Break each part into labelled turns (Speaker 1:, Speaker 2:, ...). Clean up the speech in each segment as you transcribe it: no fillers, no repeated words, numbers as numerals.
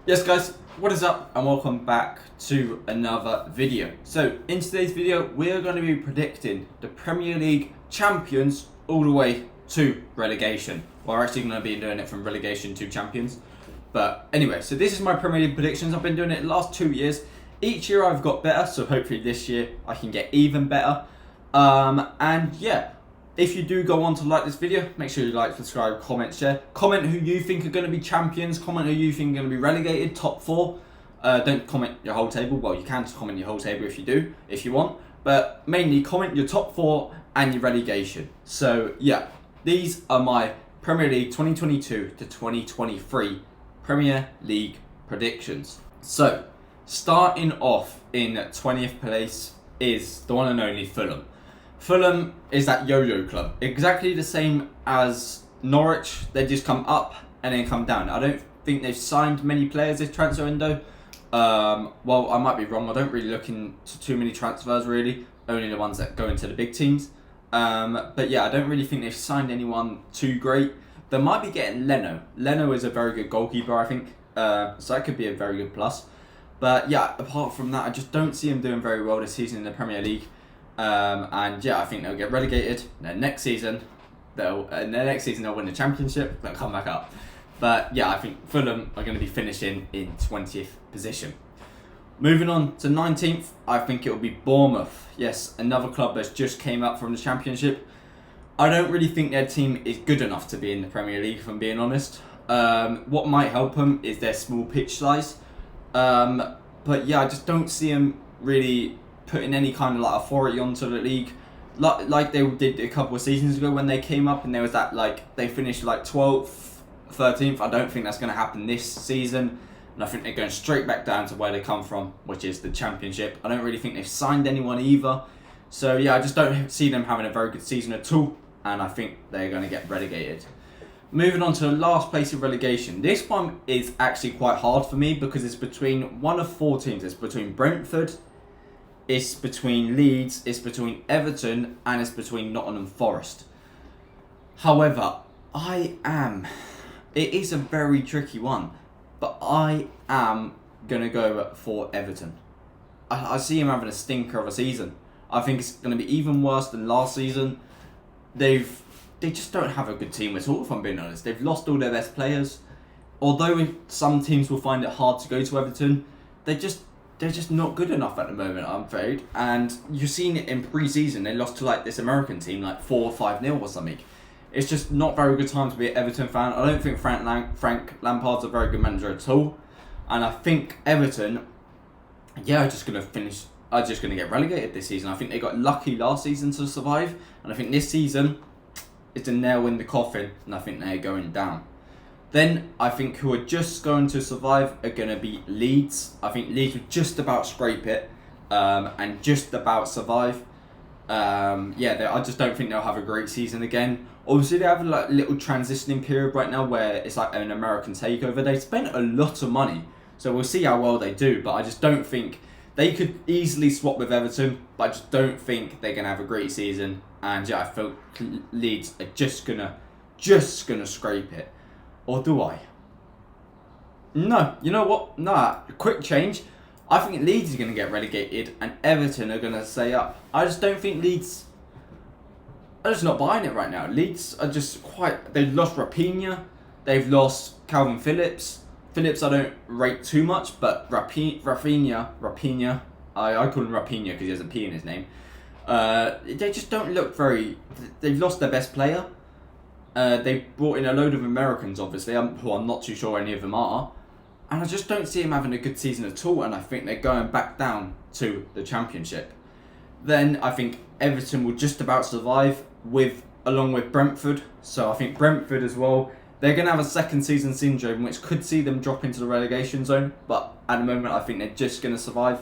Speaker 1: Yes guys, what is up and welcome back to another video. So in today's video we're going to be predicting the Premier League champions all the way to relegation. We're actually going to be doing it from relegation to champions. But anyway, so this is my Premier League predictions. I've been doing it the last 2 years. Each year I've got better, so hopefully this year I can get even better. And yeah, if you do go on to like this video, make sure you like, subscribe, comment, share. Comment who you think are going to be champions. Comment who you think are going to be relegated, top 4. Don't comment your whole table. Well, you can comment your whole table if you want. But mainly comment your top 4 and your relegation. So yeah, these are my Premier League 2022 to 2023 Premier League predictions. So starting off in 20th place is the one and only Fulham. Fulham is that yo-yo club, exactly the same as Norwich. They just come up and then come down. I don't think they've signed many players this transfer window. Well, I might be wrong. I don't really look into too many transfers really, only the ones that go into the big teams. But yeah, I don't really think they've signed anyone too great. They might be getting Leno. Leno is a very good goalkeeper, I think, so that could be a very good plus. But yeah, apart from that, I just don't see him doing very well this season in the Premier League. And yeah, I think they'll get relegated. Then next season, they'll win the Championship. They'll come back up. But yeah, I think Fulham are going to be finishing in 20th position. Moving on to 19th, I think it will be Bournemouth. Yes, another club that's just came up from the Championship. I don't really think their team is good enough to be in the Premier League, if I'm being honest. What might help them is their small pitch size. But yeah, I just don't see them really putting any kind of like authority onto the league, like they did a couple of seasons ago when they came up and there was that like they finished like 12th, 13th. I don't think that's going to happen this season, and I think they're going straight back down to where they come from, which is the Championship. I don't really think they've signed anyone either, so yeah, I just don't see them having a very good season at all, and I think they're going to get relegated. Moving on to the last place of relegation. This one is actually quite hard for me because it's between one of 4 teams. It's between Brentford, it's between Leeds, it's between Everton, and it's between Nottingham Forest. However, it is a very tricky one, but I am going to go for Everton. I see him having a stinker of a season. I think it's going to be even worse than last season. They just don't have a good team at all, if I'm being honest. They've lost all their best players. Although some teams will find it hard to go to Everton, they're just not good enough at the moment, I'm afraid. And you've seen it in pre-season. They lost to like this American team, like 4 or 5-0 or something. It's just not very good time to be an Everton fan. I don't think Frank Lampard's a very good manager at all. And I think Everton, yeah, are just going to get relegated this season. I think they got lucky last season to survive. And I think this season, it's a nail in the coffin. And I think they're going down. Then I think who are just going to survive are going to be Leeds. I think Leeds will just about scrape it and just about survive. I just don't think they'll have a great season again. Obviously, they have a like little transitioning period right now where it's like an American takeover. They spent a lot of money, so we'll see how well they do. But I just don't think they could easily swap with Everton. But I just don't think they're gonna have a great season. And yeah, I feel Leeds are just gonna scrape it. Or do I? No, you know what? Nah, quick change. I think Leeds are going to get relegated and Everton are going to stay up. I just don't think Leeds... I'm just not buying it right now. Leeds are just quite... They've lost Raphinha. They've lost Calvin Phillips. Phillips I don't rate too much, but Raphinha, I call him Raphinha because he has a P in his name. They just don't look very... They've lost their best player. They brought in a load of Americans, obviously, who I'm not too sure any of them are. And I just don't see them having a good season at all, and I think they're going back down to the Championship. Then I think Everton will just about survive along with Brentford. So I think Brentford as well, they're going to have a second season syndrome, which could see them drop into the relegation zone. But at the moment, I think they're just going to survive.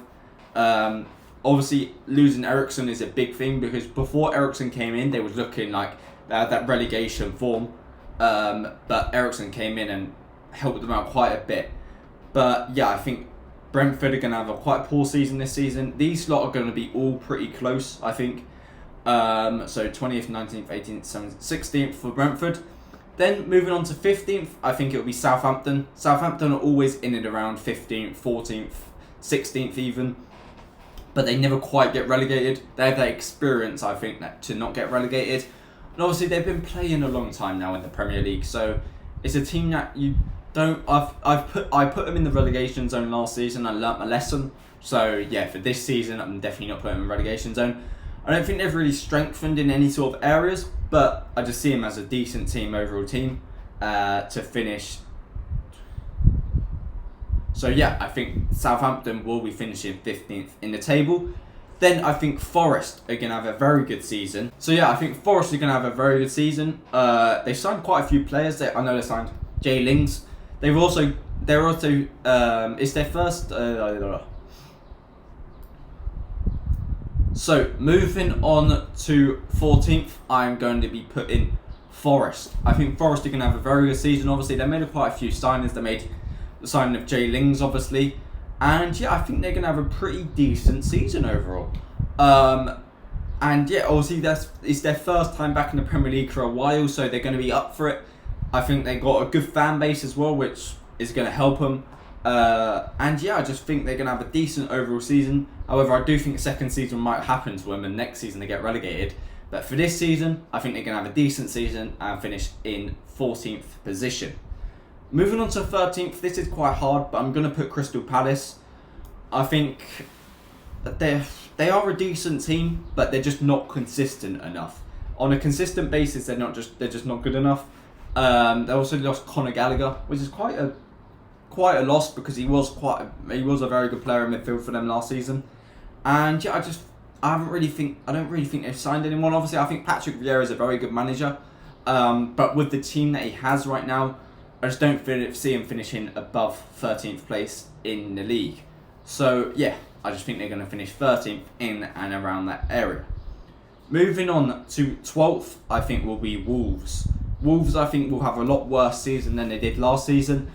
Speaker 1: Obviously, losing Eriksen is a big thing, because before Eriksen came in, they was looking like they had that relegation form. But Eriksen came in and helped them out quite a bit. But yeah, I think Brentford are going to have a quite poor season this season. These lot are going to be all pretty close, I think. So 20th, 19th, 18th, 17th, 16th for Brentford. Then moving on to 15th, I think it will be Southampton. Southampton are always in and around 15th, 14th, 16th even. But they never quite get relegated. They have that experience, I think, to not get relegated. And obviously they've been playing a long time now in the Premier League. So it's a team that you don't... I put them in the relegation zone last season. I learnt my lesson. So yeah, for this season, I'm definitely not putting them in relegation zone. I don't think they've really strengthened in any sort of areas, but I just see them as a decent team, overall team, to finish. So yeah, I think Southampton will be finishing 15th in the table. Then I think Forest are going to have a very good season. So yeah, I think Forest are going to have a very good season. They've signed quite a few players. I know they signed Jay Lings. They're also, it's their first, So, moving on to 14th, I'm going to be putting Forest. I think Forest are going to have a very good season. Obviously, they made quite a few signings. They made the signing of Jay Lings, obviously. And yeah, I think they're going to have a pretty decent season overall. And yeah, obviously, it's their first time back in the Premier League for a while, so they're going to be up for it. I think they got a good fan base as well, which is going to help them. And yeah, I just think they're going to have a decent overall season. However, I do think the second season might happen to them and next season they get relegated. But for this season, I think they're going to have a decent season and finish in 14th position. Moving on to 13th, this is quite hard, but I'm going to put Crystal Palace. I think that they are a decent team, but they're just not consistent enough. On a consistent basis, they're just not good enough. They also lost Conor Gallagher, which is quite a loss because he was a very good player in midfield for them last season. And yeah, I don't really think they've signed anyone. Obviously, I think Patrick Vieira is a very good manager, but with the team that he has right now, I just don't see him finishing above 13th place in the league. So yeah, I just think they're going to finish 13th in and around that area. Moving on to 12th, I think will be Wolves. Wolves, I think, will have a lot worse season than they did last season.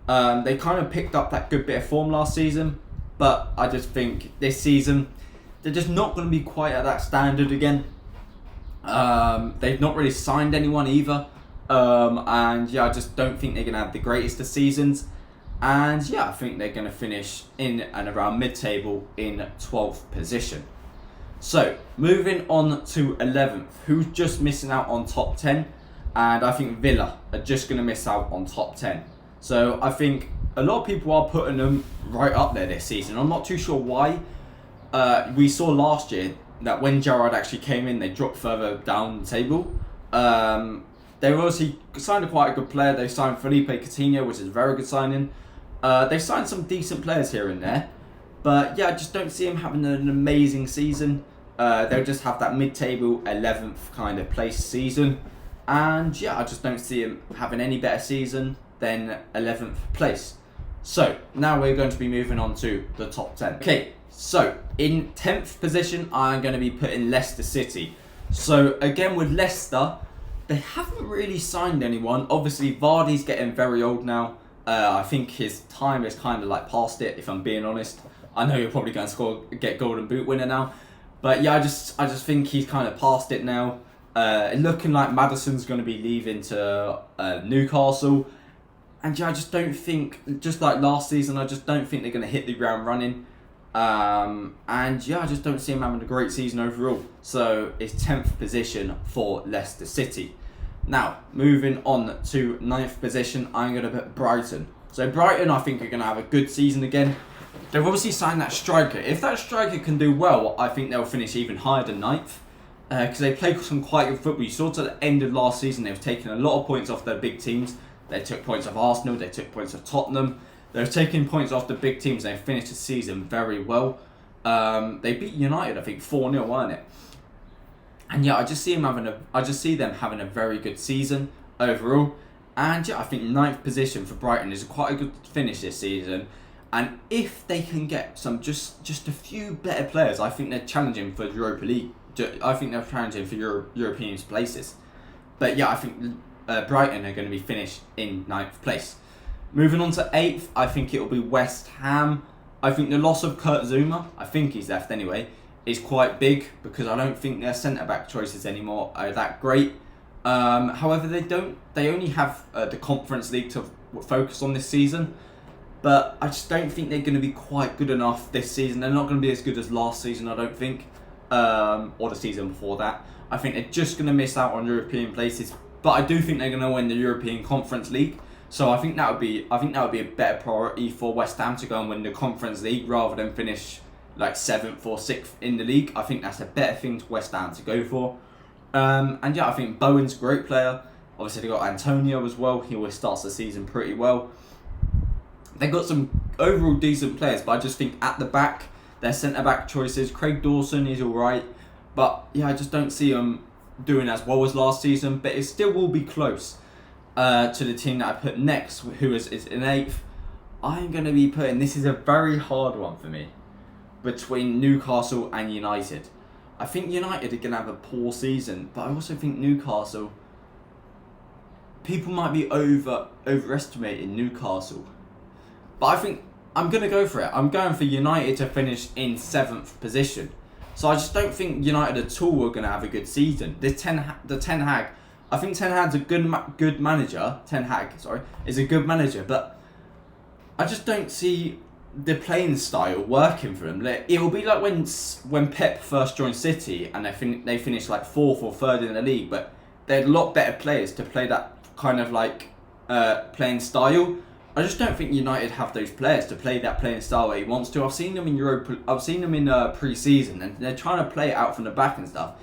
Speaker 1: They kind of picked up that good bit of form last season, but I just think this season they're just not going to be quite at that standard again. They've not really signed anyone either, and yeah, I just don't think they're going to have the greatest of seasons. And yeah, I think they're going to finish in and around mid-table in 12th position. So moving on to 11th, who's just missing out on top 10, and I think Villa are just going to miss out on top 10. So I think a lot of people are putting them right up there this season. I'm not too sure why. We saw last year that when Gerrard actually came in, they dropped further down the table. They obviously signed quite a good player. They signed Felipe Coutinho, which is a very good signing. They've signed some decent players here and there. But yeah, I just don't see them having an amazing season. They'll just have that mid-table 11th kind of place season. And yeah, I just don't see them having any better season than 11th place. So now we're going to be moving on to the top 10. Okay, so in 10th position, I'm going to be putting Leicester City. So again with Leicester, they haven't really signed anyone. Obviously Vardy's getting very old now. I think his time is kind of like past it, if I'm being honest. I know you're probably going to get Golden Boot winner now, but yeah, I just think he's kind of past it now. Looking like Maddison's going to be leaving to Newcastle. And yeah, I just don't think, just like last season, I just don't think they're going to hit the ground running. And yeah, I just don't see them having a great season overall. So it's 10th position for Leicester City. Now, moving on to 9th position, I'm going to put Brighton. So Brighton, I think, are going to have a good season again. They've obviously signed that striker. If that striker can do well, I think they'll finish even higher than 9th. Because they played some quite good football. You saw to the end of last season, they've taken a lot of points off their big teams. They took points off Arsenal, they took points off Tottenham. They're taking points off the big teams. They finished the season very well. They beat United, I think 4-0, weren't it? And yeah, I just see them having a very good season overall. And yeah, I think 9th position for Brighton is quite a good finish this season. And if they can get some just a few better players, I think they're challenging for Europa League. I think they're challenging for European places. But yeah, I think Brighton are going to be finished in 9th place. Moving on to 8th, I think it will be West Ham. I think the loss of Kurt Zouma, I think he's left anyway, is quite big because I don't think their centre-back choices anymore are that great. However, they only have the Conference League to focus on this season. But I just don't think they're going to be quite good enough this season. They're not going to be as good as last season, I don't think, or the season before that. I think they're just going to miss out on European places. But I do think they're going to win the European Conference League. So I think that would be a better priority for West Ham to go and win the Conference League rather than finish like 7th or 6th in the league. I think that's a better thing to West Ham to go for. And yeah, I think Bowen's a great player. Obviously, they got Antonio as well. He always starts the season pretty well. They've got some overall decent players, but I just think at the back, their centre-back choices, Craig Dawson is alright, but yeah, I just don't see them doing as well as last season, but it still will be close to the team that I put next, who is in 8th. I'm going to be putting, this is a very hard one for me, between Newcastle and United. I think United are going to have a poor season, but I also think Newcastle, people might be overestimating Newcastle. But I think I'm going to go for it. I'm going for United to finish in 7th position. So I just don't think United at all are going to have a good season. The Ten Hag, I think Ten Hag's a good manager. Ten Hag, sorry, is a good manager. But I just don't see the playing style working for him. It will be like when Pep first joined City and they finished like 4th or 3rd in the league. But they had a lot better players to play that kind of like playing style. I just don't think United have those players to play that playing style that he wants to. I've seen them in pre-season, and they're trying to play it out from the back and stuff,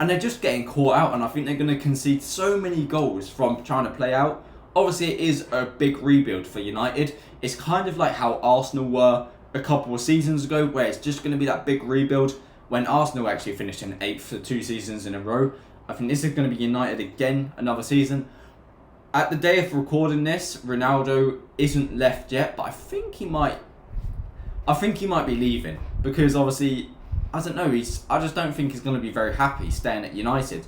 Speaker 1: and they're just getting caught out. And I think they're going to concede so many goals from trying to play out. Obviously, it is a big rebuild for United. It's kind of like how Arsenal were a couple of seasons ago, where it's just going to be that big rebuild. When Arsenal actually finished in 8th for 2 seasons in a row, I think this is going to be United again another season. At the day of recording this, Ronaldo isn't left yet, but I think he might be leaving because obviously, I don't know. I just don't think he's going to be very happy staying at United.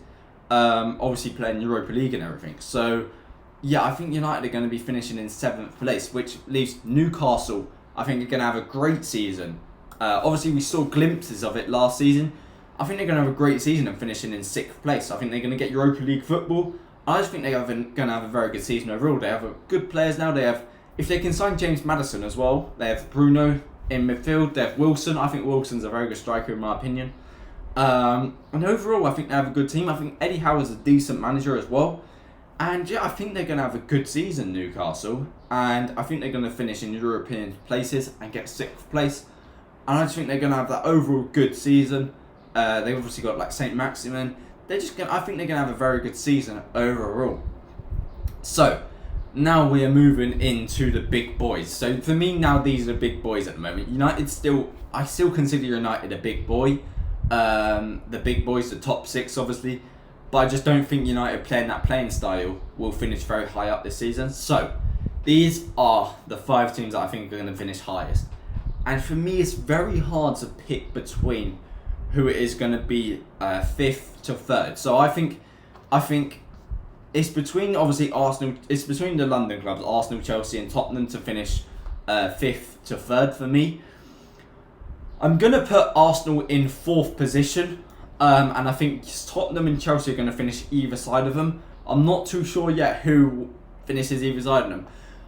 Speaker 1: Obviously playing Europa League and everything. So yeah, I think United are going to be finishing in 7th place, which leaves Newcastle. I think they're going to have a great season. Obviously, we saw glimpses of it last season. I think they're going to have a great season and finishing in 6th place. I think they're going to get Europa League football. I just think they're going to have a very good season overall. They have good players now. If they can sign James Maddison as well, they have Bruno in midfield. They have Wilson. I think Wilson's a very good striker in my opinion. And overall, I think they have a good team. I think Eddie Howe's a decent manager as well. And yeah, I think they're going to have a good season, Newcastle. And I think they're going to finish in European places and get 6th place. And I just think they're going to have that overall good season. They've obviously got like St. Maximin. I think they're going to have a very good season overall. So, now we are moving into the big boys. So, for me now, these are the big boys at the moment. I still consider United a big boy. The big boys, the top 6 obviously. But I just don't think United playing that playing style will finish very high up this season. So, these are the 5 teams that I think are going to finish highest. And for me, it's very hard to pick between who it is going to be 5th to 3rd. So I think it's between obviously Arsenal. It's between the London clubs, Arsenal, Chelsea, and Tottenham to finish 5th to 3rd for me. I'm going to put Arsenal in 4th position, and I think Tottenham and Chelsea are going to finish either side of them. I'm not too sure yet who finishes either side of them.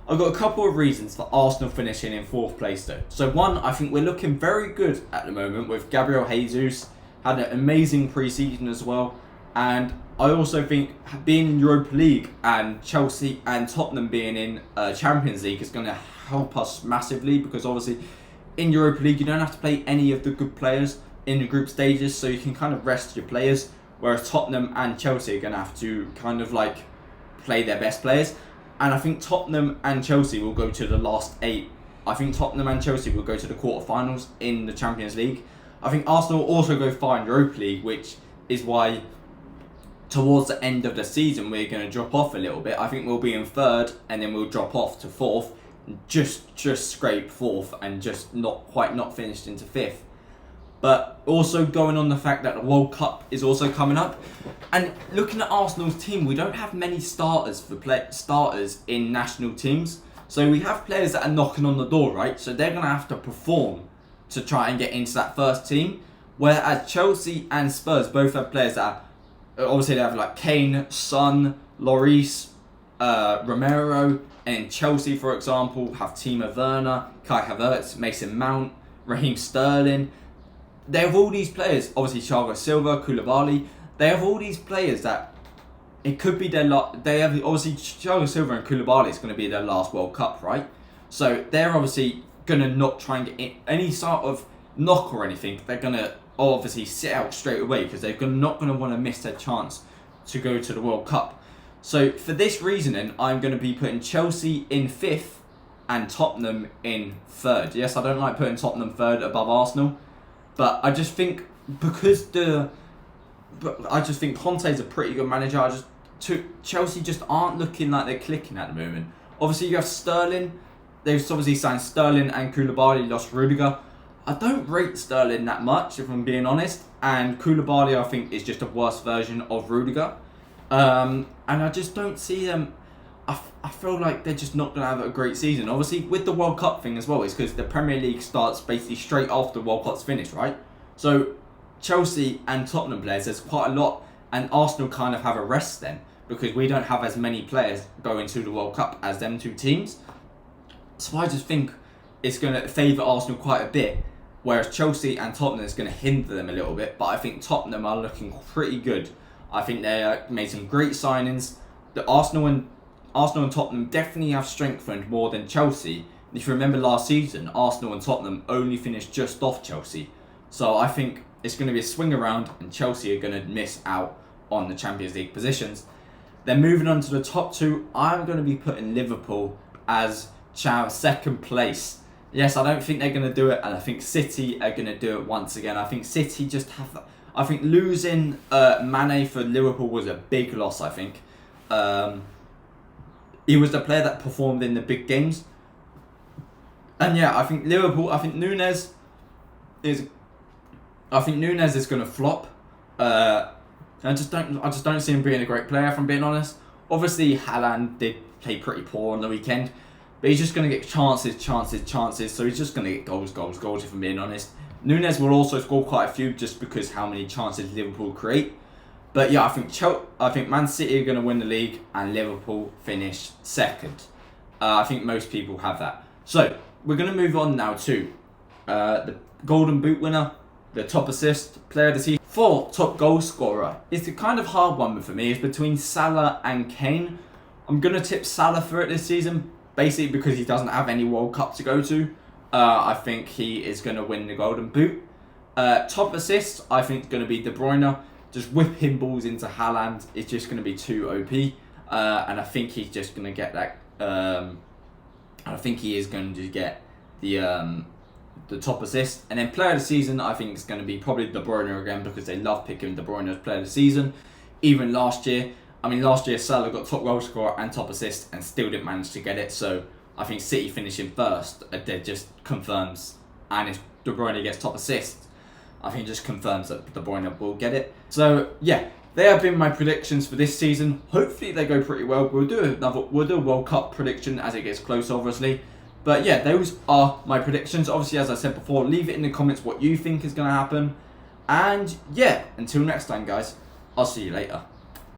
Speaker 1: I've got a couple of reasons for Arsenal finishing in 4th place though. So one, I think we're looking very good at the moment with Gabriel Jesus, had an amazing pre-season as well. And I also think being in Europa League and Chelsea and Tottenham being in Champions League is going to help us massively, because obviously in Europa League you don't have to play any of the good players in the group stages, so you can kind of rest your players, whereas Tottenham and Chelsea are going to have to kind of like play their best players. And I think Tottenham and Chelsea will go to the last 8. I think Tottenham and Chelsea will go to the quarterfinals in the Champions League. I think Arsenal will also go far in Europa League, which is why towards the end of the season we're going to drop off a little bit. I think we'll be in 3rd and then we'll drop off to 4th, just scrape 4th and just not finished into 5th. But also going on the fact that the World Cup is also coming up, and looking at Arsenal's team, we don't have many starters in national teams. So we have players that are knocking on the door, right? So they're gonna have to perform to try and get into that first team. Whereas Chelsea and Spurs both have players that are obviously they have like Kane, Son, Lloris, Romero, and Chelsea, for example, have Timo Werner, Kai Havertz, Mason Mount, Raheem Sterling. They have all these players, obviously Thiago Silva, Koulibaly. They have all these players that it could be their last. They have obviously Thiago Silva and Koulibaly is going to be their last World Cup, right? So they're obviously going to not try and get any sort of knock or anything. They're going to obviously sit out straight away because they're not going to want to miss their chance to go to the World Cup. So for this reasoning, I'm going to be putting Chelsea in 5th and Tottenham in 3rd. Yes, I don't like putting Tottenham 3rd above Arsenal, but I just think Conte's a pretty good manager. Chelsea just aren't looking like they're clicking at the moment. Obviously, you have Sterling. They've obviously signed Sterling and Koulibaly, lost Rudiger. I don't rate Sterling that much, if I'm being honest. And Koulibaly, I think, is just a worse version of Rudiger. And I just don't see them. I feel like they're just not going to have a great season. Obviously, with the World Cup thing as well, it's because the Premier League starts basically straight after the World Cup's finished, right? So Chelsea and Tottenham players, there's quite a lot. And Arsenal kind of have a rest then, because we don't have as many players going to the World Cup as them two teams. So I just think it's going to favour Arsenal quite a bit, whereas Chelsea and Tottenham is going to hinder them a little bit. But I think Tottenham are looking pretty good. I think they made some great signings. The Arsenal and Tottenham definitely have strengthened more than Chelsea. If you remember last season, Arsenal and Tottenham only finished just off Chelsea. So I think it's going to be a swing around and Chelsea are going to miss out on the Champions League positions. Then moving on to the top two, I'm going to be putting Liverpool as second place. Yes, I don't think they're going to do it, and I think City are going to do it once again. I think City just have that. I think losing Mane for Liverpool was a big loss, I think. He was the player that performed in the big games. And yeah, I think Liverpool, I think Nunez is going to flop. I just don't see him being a great player, if I'm being honest. Obviously, Haaland did play pretty poor on the weekend, but he's just going to get chances. So he's just going to get goals, if I'm being honest. Nunez will also score quite a few just because how many chances Liverpool create. But yeah, I think Man City are going to win the league and Liverpool finish second. I think most people have that. So we're going to move on now to the Golden Boot winner, the top assist, player of the season. For top goal scorer, it's a kind of hard one for me. It's between Salah and Kane. I'm going to tip Salah for it this season, basically because he doesn't have any World Cup to go to. I think he is going to win the Golden Boot. Top assist, I think it's going to be De Bruyne. Just whipping balls into Haaland is just going to be too OP. And I think he's just going to get that. I think he is going to get the top assist. And then player of the season, I think it's going to be probably De Bruyne again because they love picking De Bruyne as player of the season. Even last year Salah got top goal scorer and top assist and still didn't manage to get it. So I think City finishing first, that just confirms. And if De Bruyne gets top assist, I think it just confirms that De Bruyne will get it. So yeah, they have been my predictions for this season. Hopefully they go pretty well. We'll do a World Cup prediction as it gets close, obviously. But yeah, those are my predictions. Obviously, as I said before, leave it in the comments what you think is going to happen. And yeah, until next time, guys, I'll see you later.